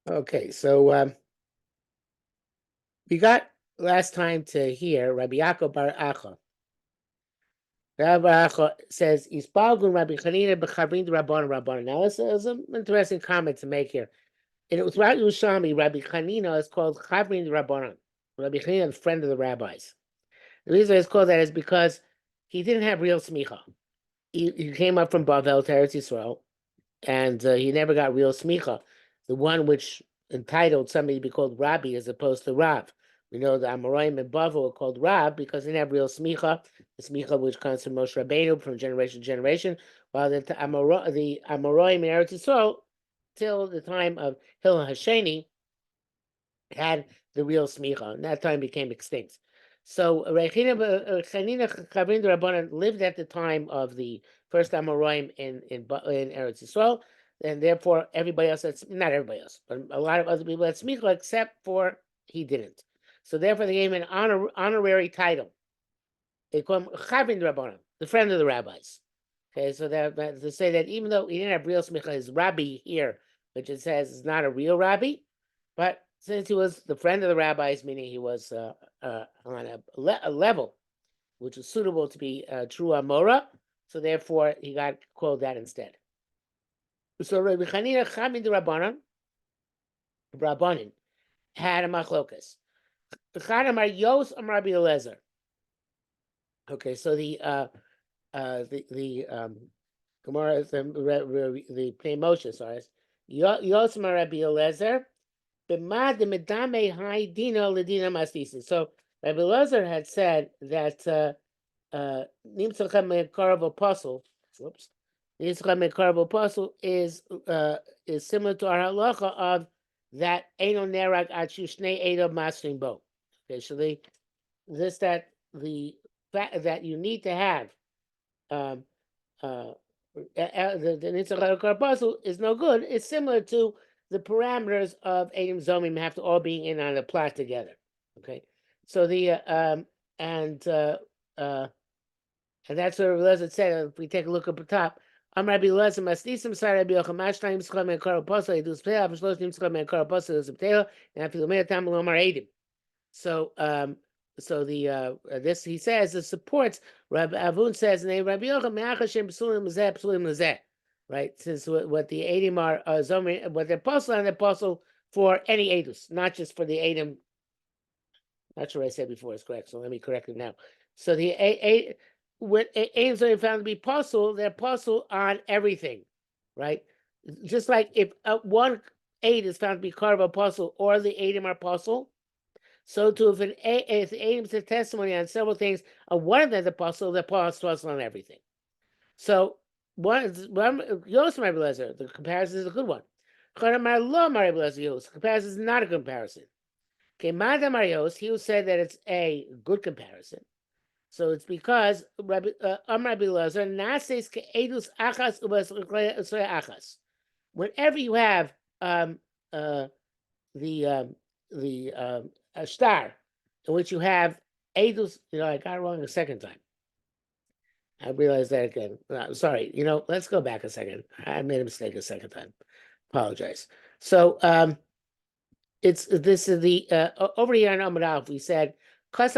Okay, so we got last time to hear Rabbi Yaakov Bar Acha. Rabbi Bar Acha says, "Ispalgun Rabbi Chanina b'chavrin Rabban Rabban." Now, this is an interesting comment to make here. And it was right Yerushalmi. Rabbi Chanina is called Chavrin Rabbanan. Rabbi Chanina is friend of the rabbis. The reason it's called that is because he didn't have real smicha. He came up from Bavel to Eretz Yisrael, and he never got real smicha, the one which entitled somebody to be called Rabbi as opposed to Rav. We know the Amoraim and Bavel are called Rab because they didn't have real smicha, the smicha which comes from Moshe Rabbeinu from generation to generation, while the Amoraim in Eretz Yisrael, till the time of Hillel Hasheni, had the real smicha, and that time became extinct. So Chanina Chavrin de Rabbanan lived at the time of the first Amoraim in Eretz Yisrael, and therefore everybody else, that's not everybody else, but a lot of other people had smicha except for he didn't. So therefore they gave him an honorary title. They call him Chavrin de Rabbanan, the friend of the rabbis. Okay, so that to say that even though he didn't have real smicha, his rabbi here, which it says is not a real rabbi, but since he was the friend of the rabbis, meaning he was on a level which was suitable to be true Amora, so therefore he got called that instead. So Rabbi Chanina Chamid Rabbanin had a machlokas. Chad Amar Yos Amar Rabbi Eliezer. Okay, so the Gemara, the Pnei Moshe, sorry, Yos Amar Rabbi Eliezer. So Rabbi Elazar had said that Nimtzachem Mekarav Apostle, whoops, Nimtzachem Mekarav Apostle is similar to our halacha of that Eino Nerag Achu Shnei Edo Masrim Bo. Okay, so the fact that you need to have the Nimtzachem Mekarav Apostle is no good. It's similar to the parameters of Adam Zomim have to all be in on a plot together. Okay, so the and that's what Elazar said. If we take a look up the top, I'm Rabbi Elazar Masnisim Sar Rabbi Yochanan Shnayim Tzcham and Kar Apostle Edus Pei Avshlos Nim Tzcham and Kar Apostle Edus Pei and Afilu Mei Tam Lomar Edim. So the this he says it supports Rabbi Avun says and Rabbi Yochanan Me'achashem Psulim Lezeh Psulim Lezeh. Right, since what the Edom are Zomer, what the apostle and the apostle for any Edus, not just for the Edom. Not sure I said before is correct, so let me correct it now. So the when Edoms are found to be apostle, they're apostle on everything, right? Just like if one Ed is found to be carved apostle or the Edom are apostle, so too if the Edom says testimony on several things, one of them is apostle, the apostle on everything. So Yos Rabbi Eliezer, the comparison is a good one. The comparison is not a comparison. Okay, Madam Marios, he who said that it's a good comparison. So it's because Rabbi Eliezer nases ke'edus achas achas. Whenever you have the star in which you have edus, I got it wrong a second time. I realized that again. Sorry, let's go back a second. I made a mistake a second time. Apologize. So this is the over here in Amud Aleph, we said if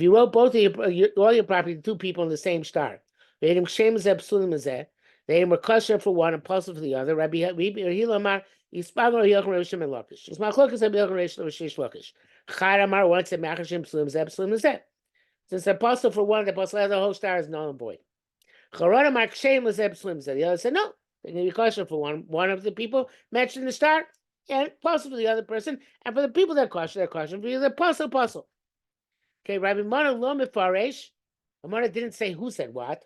you wrote both of all your property to two people in the same star, they were kosher for one and puzzle for the other. Rabbi Hilamar Yispagor Yochim Rishim and Lakish. It's Machlokas Rabbi Yochim Rishim Rishish Lakish. Charamar once said Machashim Psulim Zeb Psulim Zeb. Since the apostle for one, the apostle of the whole star is null and void. The other said no. They're going to be kosher for one of the people mentioned the star, and apostle for the other person, and for the people that are kosher for the apostle. Okay, Rabbi Mana lo mefaresh. Mana didn't say who said what.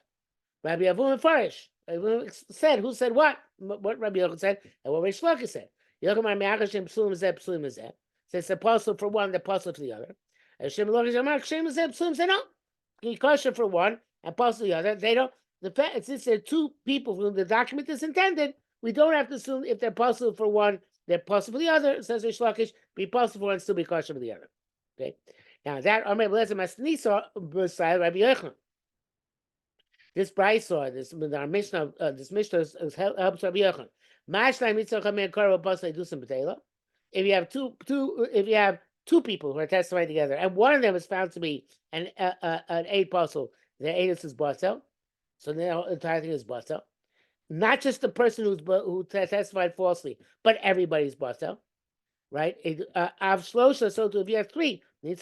Rabbi Avu mefaresh. Rabbi said who said what. What Rabbi Yochanan said, and what Reish Lakish said. Yochanan me'achashim psulim zeh psulim zeh. Says the apostle for one, the apostle for the other. Hashem Lakish Amar Hashem zeh psulim zeh no. He kosher for one, and apostle for the other. They don't. The fact since there are two people whom the document is intended, we don't have to assume if they're apostle for one, they're apostle for the other. Says Reish Lakish, be apostle for one, still be kosher for the other. Okay. Now that Rabbi Eliezer Masnisa beside Rabbi Yochanan. This Brisa, this Mishnah helps Rabbi Yochanan. If you have if you have two people who are testifying together, and one of them is found to be an aid apostle, the aidus is batel, so the entire thing is batel. Not just the person who testified falsely, but everybody's batel, right? So if you have three, even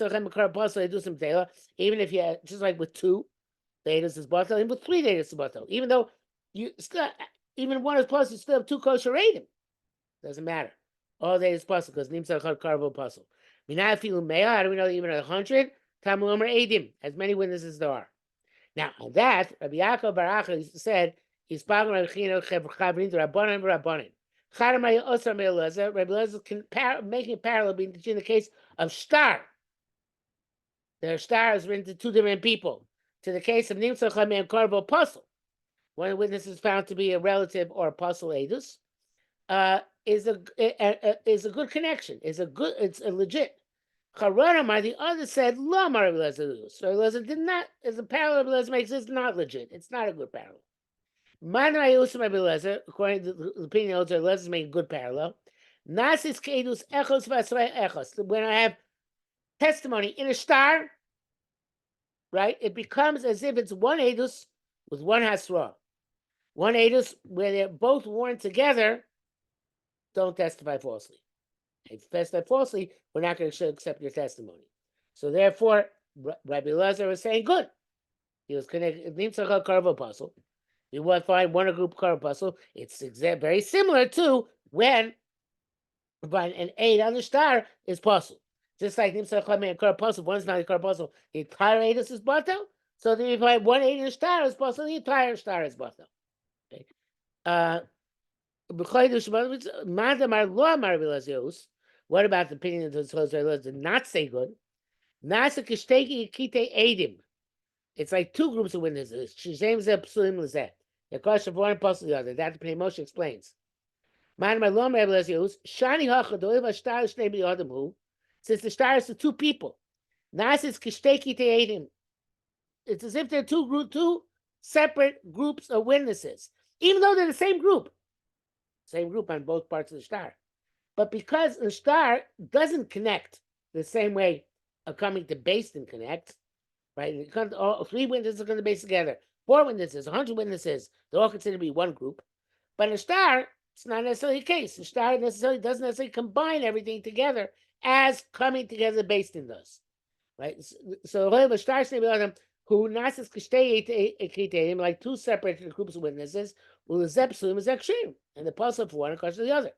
if you have, just like with two, the aidus is batel, and with three, the aidus is batel. Even though you still, even one is plus, you still have two kosher aidim. Doesn't matter. All day is possible because Nimsa Karvo puzzle. How do we know even 100? Tamulomer Edim, as many witnesses there are. Now, on that, Rabbi Yaakov Baracha said, he's Rabbi Lezer making a parallel between the case of star. Their star is written to two different people. To the case of Nimsa Chame and Karvo apostle. One of the witnesses found to be a relative or apostle Edus. Is a good connection. It's a legit. Charanamar, the other said, La Rabbi Lezer. So Rabbi Lezer did not, as a parallel Rabbi Lezer makes, it's not legit. It's not a good parallel. Manai Usam Rabbi Lezer, according to the opinion of Rabbi Lezer, make a good parallel. Nasis Kedus Echos Vasrei Echos. When I have testimony in a star, right, it becomes as if it's one Edus with one Hasra. One Edus where they're both worn together. Don't testify falsely. If you testify falsely, we're not going to accept your testimony. So therefore, Rabbi Lezer was saying, good. He was connected. Nimtzachal Karv apostle. You want to find one group Karv apostle. It's very similar to when an aid on the star is apostle. Just like Nimtzachal and Karv apostle, one's not a Karv apostle. The entire aid is batel. So then if you find one aid in the star is apostle, the entire star is batel. Okay. What about the opinion of the Torah did not say good? It's like two groups of witnesses. The question of one apostle the other. That the Moshe explains. Since the star is the two people, it's as if they're two separate groups of witnesses, even though they're the same group. Same group on both parts of the star. But because the star doesn't connect the same way a coming to Beis Din connects, right? All three witnesses are going to base together. 4 witnesses, 100 witnesses, they're all considered to be one group. But in a star, it's not necessarily the case. The star doesn't necessarily combine everything together as coming together Beis Din does. Right? So the star who nasis kishtei like two separate groups of witnesses, will zepsum is extreme, and the puzzle for one across the other.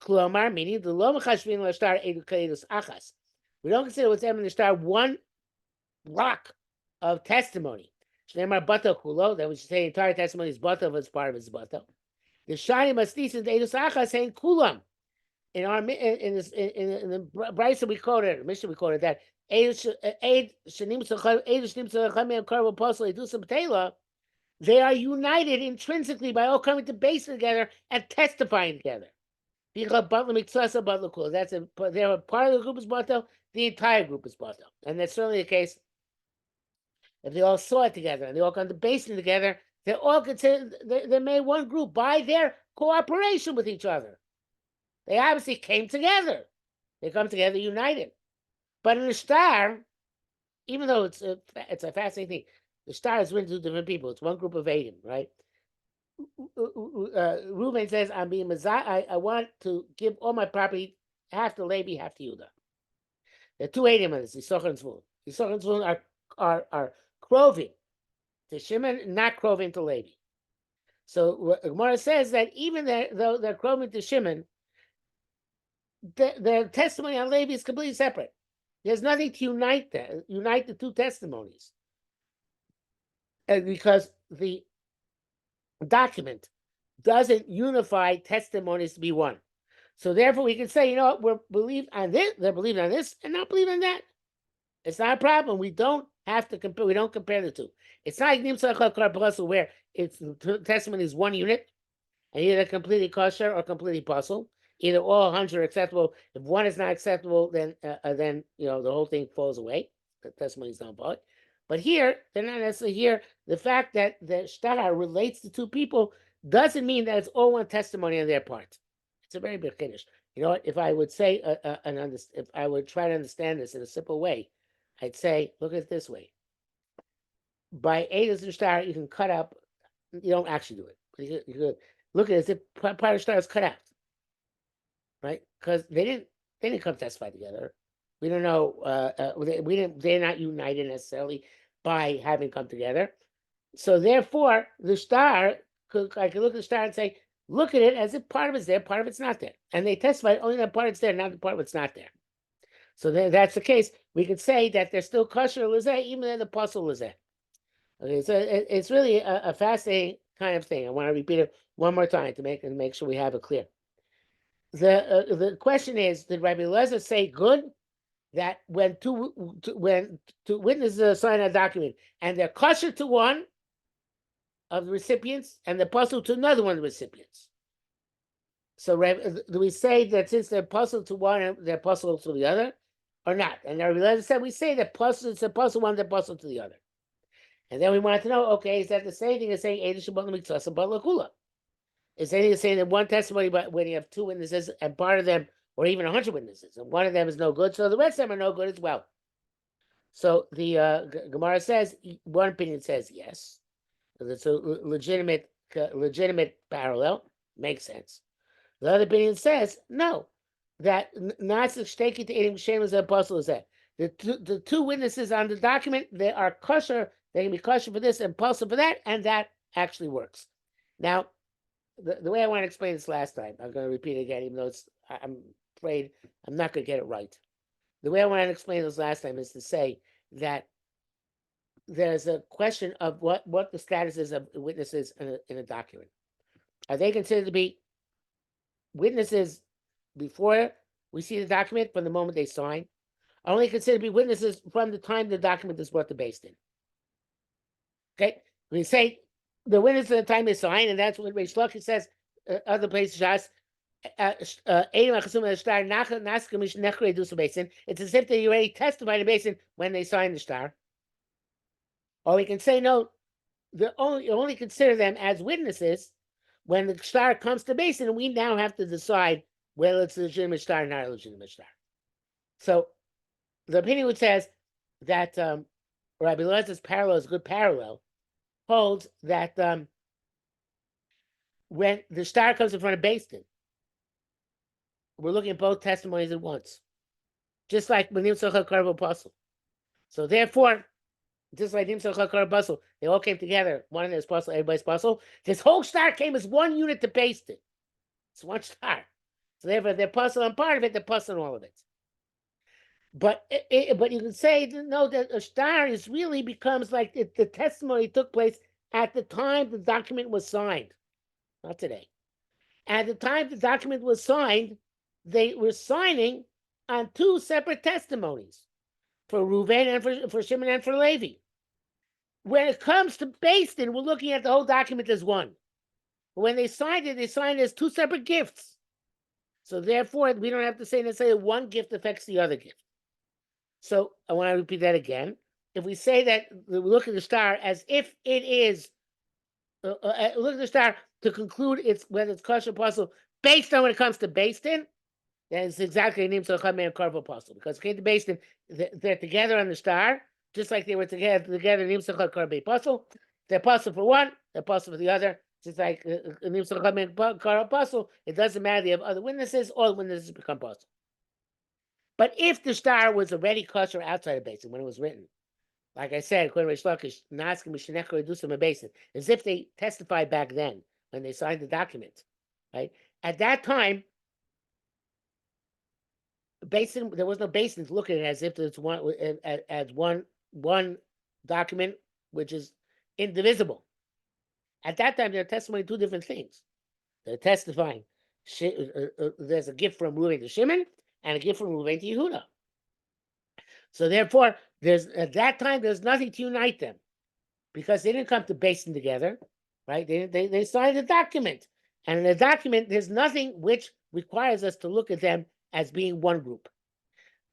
Klomar, meaning the lo mechashvin la star edus achas. We don't consider what's in the star one block of testimony. Shneimar bato kulo, that we should say the entire testimony is bato as part of his bato. The shani mastis and edus achas saying kulam. In the Brisa we quoted, Mishnah we quoted that they are united intrinsically by all coming to base together and testifying together. That's they're part of the group is batel, the entire group is batel. And that's certainly the case if they all saw it together and they all come to base together, they're all considered they made one group by their cooperation with each other. They obviously came together. They come together united. But in the star, even though it's a fascinating thing, the star is written to different people. It's one group of Adim, right? Reuben says, "I'm being Mazah. I want to give all my property, half to Levi, half to Yehuda." There are two Adim in this. Yisachar and Zvulun. Yisachar and Zvulun are krovim to Shimon, not krovim to Levi. So Gemara says that even though they're krovim to Shimon, their testimony on Levi is completely separate. There's nothing to unite the two testimonies. And because the document doesn't unify testimonies to be one. So therefore we can say, you know what, they're believing on this and not believing on that. It's not a problem. We don't have to compare, we don't compare the two. It's not like Nimsa where it's the testimony is one unit, and either completely kosher or completely puzzle. Either all 100 are acceptable. If one is not acceptable, then the whole thing falls away. The testimony is not valid. But here, they're not necessarily here. The fact that the shtar relates to two people doesn't mean that it's all one testimony on their part. It's a very big finish. You know what? If I would say if I would try to understand this in a simple way, I'd say, look at it this way. By Eidos and Star, you can cut up. You don't actually do it. But you could look at it as if part of the star is cut out, right? Because they didn't come testify together. We don't know. We didn't. They're not united necessarily by having come together. So therefore, the star, I can look at the star and say, look at it as if part of it's there, part of it's not there. And they testified only that part of it's there, not the part of it's not there. So that's the case. We could say that they're still kosher lizeh, even though the apostle lizeh. Okay, so it's really a fascinating kind of thing. I want to repeat it one more time to make sure we have it clear. The question is, did Rabbi Eliezer say good that when two witnesses sign a document and they're kosher to one of the recipients and the apostle to another one of the recipients? So do we say that since they're apostle to one, they're apostle to the other, or not? And Rabbi Eliezer said we say that it's apostle one, they're apostle to the other. And then we wanted to know, okay, is that the same thing as saying Eidos Shabbat Mitzvah Shabbat Lakula? Is anything saying that one testimony, but when you have two witnesses and part of them, or even 100 witnesses, and one of them is no good, so the rest of them are no good as well. So the Gemara says, one opinion says yes, it's a legitimate parallel, makes sense. The other opinion says no, that not shteki to eating shame as the apostle is that. The two witnesses on the document, they are kosher, they can be kosher for this and apostle for that, and that actually works. Now, the way I want to explain this last time, I'm going to repeat it again, even though I'm afraid I'm not going to get it right. The way I want to explain this last time is to say that there's a question of what the status is of witnesses in a document. Are they considered to be witnesses before we see the document, from the moment they sign? Are only considered to be witnesses from the time the document is brought to Beis Din? Okay, we say the witness at the time they sign, and that's what Reish Lakish says. Other places, it's as if they already testified in Beis Din when they signed the star. Or we can say no, you only consider them as witnesses when the star comes to Beis Din, and we now have to decide whether it's a legitimate star or not a legitimate star. So the opinion which says that Rabbi Eliezer's parallel is a good parallel holds that when the star comes in front of Beis Din, we're looking at both testimonies at once, just like when Nimtzach HaKarv Apostle. So therefore, just like Nimtzach HaKarv Apostle, they all came together. One of them is apostle, everybody's apostle. This whole star came as one unit to Beis Din. It's one star. So therefore, they're apostle on part of it, they're apostle on all of it. But you can say no, that a star is really becomes like the testimony took place at the time the document was signed, not today. At the time the document was signed, they were signing on two separate testimonies for Reuven and for Shimon and for Levi. When it comes to Beis Din, we're looking at the whole document as one. But when they signed it as two separate gifts. So therefore, we don't have to say necessarily one gift affects the other gift. So I want to repeat that again. If we say that we look at the star as if it is, look at the star to conclude whether it's kosher apostle based on when it comes to Beis Din, then it's exactly a Nimtzach HaKarv Karv Apostle, because it came to Beis Din, they're together on the star, just like they were together Nimtzach HaKarv Apostle. The apostle for one, the apostle for the other. Just like Nimtzach HaKarv Karv Apostle, it doesn't matter. They have other witnesses, all witnesses become apostle. But if the star was already kosher outside of Beis Din when it was written, like I said, according to Reish Lakish, Naskim Mishnechor Edusam Beis Din, as if they testified back then when they signed the document, right? At that time, Beis Din, there was no Beis Din to look at it as if it's one document which is indivisible. At that time, they're testifying two different things. They're testifying. There's a gift from Reuven to Shimon and a gift from Reuven to Yehuda. So therefore, at that time there's nothing to unite them, because they didn't come to Beis Din together, right? They signed a document, and in the document there's nothing which requires us to look at them as being one group.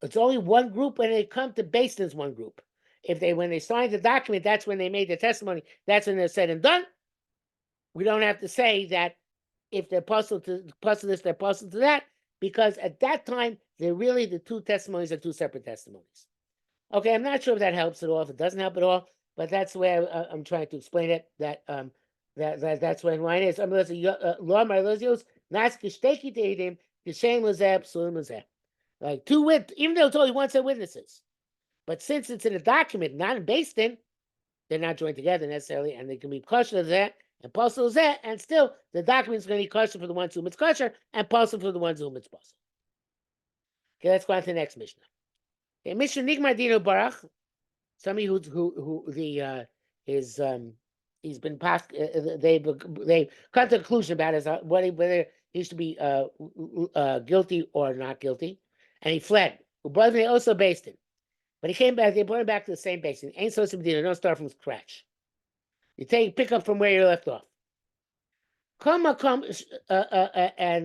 It's only one group when they come to Beis Din as one group. When they signed the document, that's when they made the testimony. That's when they're said and done. we don't have to say that if they're puzzled to this, they're puzzled to that, because at that time, they're really the two testimonies are two separate testimonies. Okay, I'm not sure if that helps at all, if it doesn't help at all, but that's the way I'm trying to explain it, that's what line is. I'm going to law my lozios, nas kishteki teidim, kishem lazeh, psulim lazeh. Like even though it's only one set of witnesses. But since it's in a document, not in based in, they're not joined together necessarily, and they can be kosher that and puzzle that, and still the document is going to be kosher for the ones whom it's kosher and puzzle for the ones whom it's puzzle. Okay, let's go on to the next Mishnah. Okay, Mishnah Nigmar Dino Barach, somebody who he's been passed. They come to a conclusion about whether he should be guilty or not guilty, and he fled. Brother, they also based it. But he came back, they brought him back to the same basin. Ain't so simple, don't start from scratch. You pick up from where you left off. And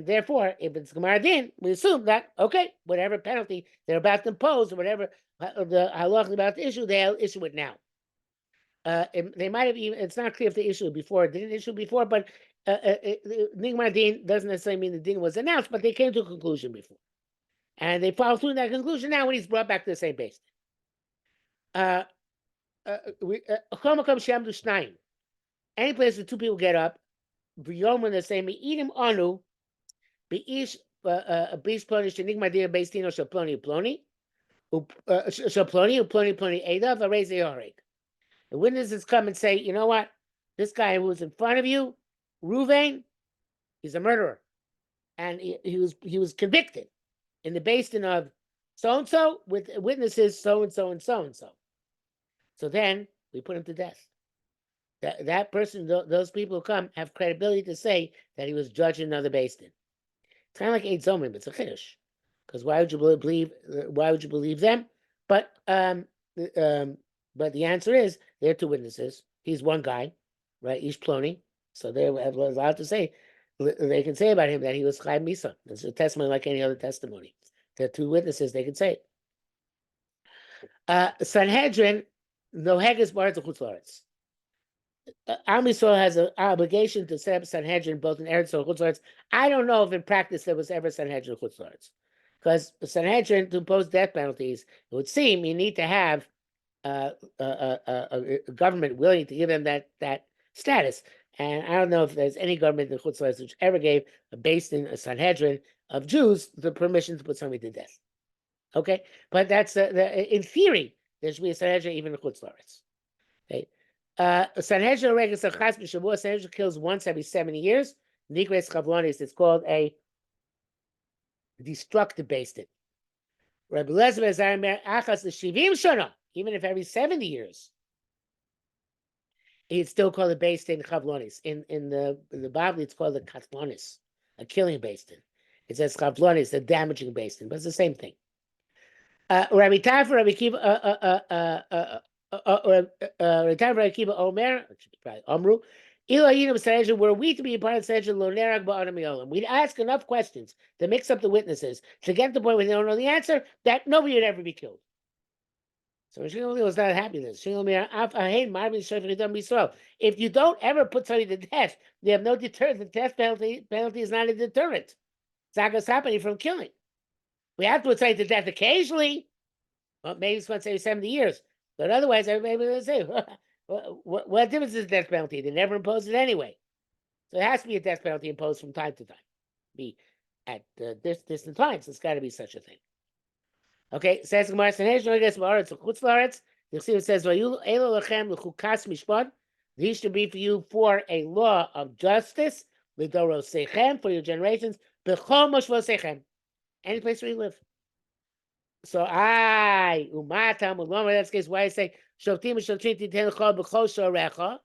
therefore, if it's Gemara Din, we assume that, okay, whatever penalty they're about to impose, or whatever the halacha about the issue, they'll issue it now. They might have even, it's not clear if they issued it before, it didn't issue before, but Gemara Din doesn't necessarily mean the Din was announced, but they came to a conclusion before. And they followed through that conclusion now when he's brought back to the same basin. Any place where two people get up, V'yomer the same eatim anu, beish ploni shenigma dina beistino shel ploni ploni eda v'arei zeyorek. The witnesses come and say, you know what? This guy who was in front of you, Ruvain, he's a murderer, and he was convicted in the basin of so and so with witnesses so and so and so and so. So then we put him to death. That person, those people who come, have credibility to say that he was judged in another basin. It's kind of like Eid Zomim, it's a chiddush. Because why would you believe them? But the answer is they're two witnesses. He's one guy, right? Ish Ploni. So they're allowed to say, they can say about him that he was Chaim Misa. It's a testimony like any other testimony. They're two witnesses, they can say it. Sanhedrin, no Heges Bar to Chutzlaretz. Am Yisrael has an obligation to set up Sanhedrin both in Eretz or Chutzlaretz. I don't know if in practice there was ever Sanhedrin Chutzlaretz. Because the Sanhedrin, to impose death penalties, it would seem you need to have a government willing to give them that status. And I don't know if there's any government in Chutzlaretz which ever gave based in a Sanhedrin of Jews the permission to put somebody to death. Okay? But that's, in theory, there should be a Sanhedrin even in Chutzlaretz. Okay? Sanhedrin Regas Achas B'Shavua, Sanhedrin kills once every 70 years. Nigres Chavlonis, it's called a destructive based. Rabbi Elazar Achas L'Shivim Shana, even if every 70 years, it's still called a based in Chavlonis. In the Bible, it's called a Katlonis, a killing based. It says Chavlonis, a damaging based, but it's the same thing. Rabbi Tafar, Rabbi Kiva, Omer, probably Omru, were we to be a part of the Sanhedrin, we'd ask enough questions to mix up the witnesses to get to the point where they don't know the answer that nobody would ever be killed. So Shimon was not happy with this. If you don't ever put somebody to death, they have no deterrent. The death penalty is not a deterrent. It's not going to stop anybody from killing. We have to put somebody to death occasionally. Well, maybe it's once every 70 years. But otherwise, everybody will say, what difference is the death penalty? They never impose it anyway. So it has to be a death penalty imposed from time to time. Be at distant times. It's got to be such a thing. Okay, says Gemara Sanhedrin against Ma'aretz Chutzlaretz. The Chassidus says, "Elo lechem lechukas mishpat." These should be for you for a law of justice. L'dorosechem, for your generations. B'chol moshvosechem, any place where you live. So umatam ulama. That's the case why I say shoftim shoftim titencha b'chol shorecha,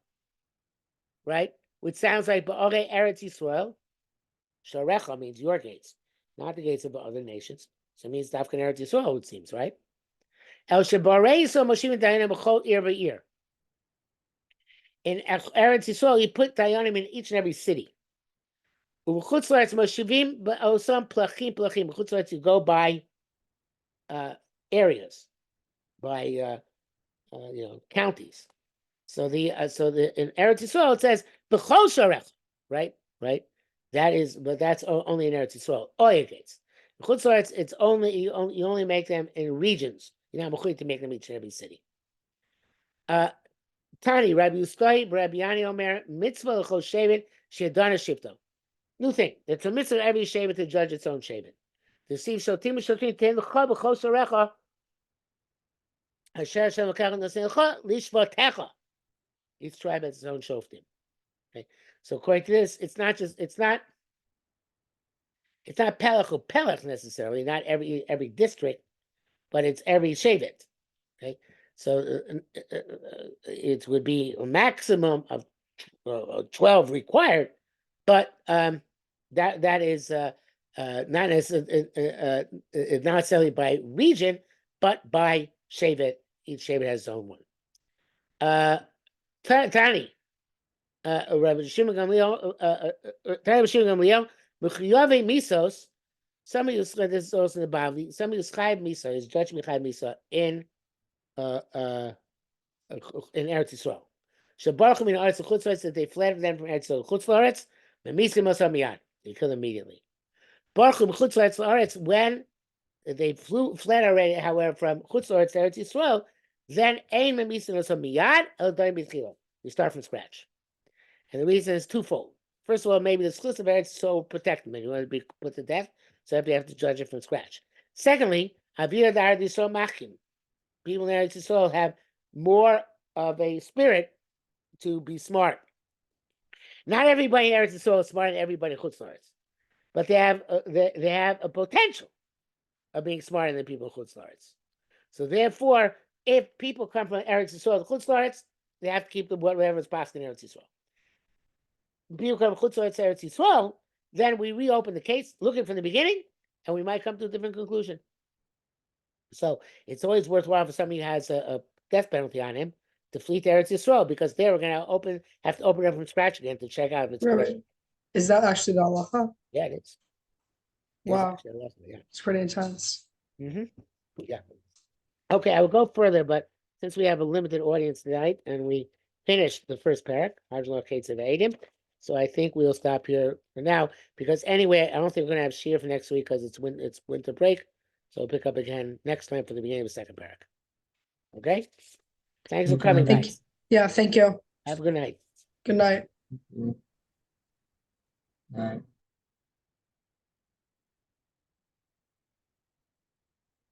right? Which sounds like ba'orei Eretz Yisrael. Shorecha means your gates, not the gates of the other nations. So it means Dafkan Eretz Yisrael, it seems, right? El Shabarei so Moshim Dayanim b'chol ear b'ear. In Eretz Yisrael, you put Dayanim in each and every city. U'chutzlaretz Moshivim b'osam plachim plachim. U'chutzlaretz you go by areas, by counties. So in Eretz Yisrael it says b'chol sharech. right? That is, but that's only in Eretz Yisrael. Oya gates. Chutz La'aretz, it's only you only make them in regions. You're not mechuyev to make them each in every city. Tani, Rabbi Yisrael, Rabbi Yani Omer, mitzvah l'chol shevet she'adana shifto. New thing. It's a mitzvah every shevet to judge its own shevet. To see shotim shotim ten l'chol b'chol sorecha. Asher Hashem l'kach l'nasen l'chol lishvotecha. Each tribe has its own shoftim. Okay. So according to this, it's not pelech or pelech necessarily, not every district, but it's every shevet. Okay. So it would be a maximum of 12 required, but that is not necessarily by region, but by shevet. Each shevet has its own one. Tani, Rabbi Shimon Gamliel, Mechiyave Misos. Somebody who's this is also in the Bavli. Somebody who's Chayv Misa is judged Chayv Misa in Eretz Yisrael. Shabaruch min Eretz Chutz La'aretz, that they fled them from Eretz Chutz La'aretz. Memisim Mosam Miyad, they killed immediately. Baruch min Chutz La'aretz, when they fled already, however, from Chutz La'aretz to Eretz Yisrael, then Ein Memisim Mosam Miyad El Daim B'Tchila. You start from scratch, and the reason is twofold. First of all, maybe the Schluss of Eretz Yisrael will protect them, and you want to be put to death, so you have to judge it from scratch. Secondly, Avira Dar Yisrael Machim. People in Eretz Yisrael have more of a spirit to be smart. Not everybody in Eretz Yisrael is smart, and everybody in Chutz La'aretz, but they have a potential of being smarter than people in Chutz La'aretz. So therefore, if people come from Eretz Yisrael to Chutz La'aretz, they have to keep whatever is passed in Eretz Yisrael. If people come from Chutz La'aretz to Eretz Yisrael, then we reopen the case, looking from the beginning, and we might come to a different conclusion. So it's always worthwhile for somebody who has a death penalty on him to flee to Eretz Yisrael, because there we're going to have to open it from scratch again to check out if it's Really? Is that actually the halacha? Yeah, it is. Wow, Yeah. it's pretty intense. Yeah. Okay, I will go further, but since we have a limited audience tonight and we finished the first parak, so I think we'll stop here for now, because anyway, I don't think we're going to have shir for next week because it's winter break. So we'll pick up again next time for the beginning of the second parak. Okay? Thanks for coming, guys. Yeah, thank you. Have a good night. Good night. All right.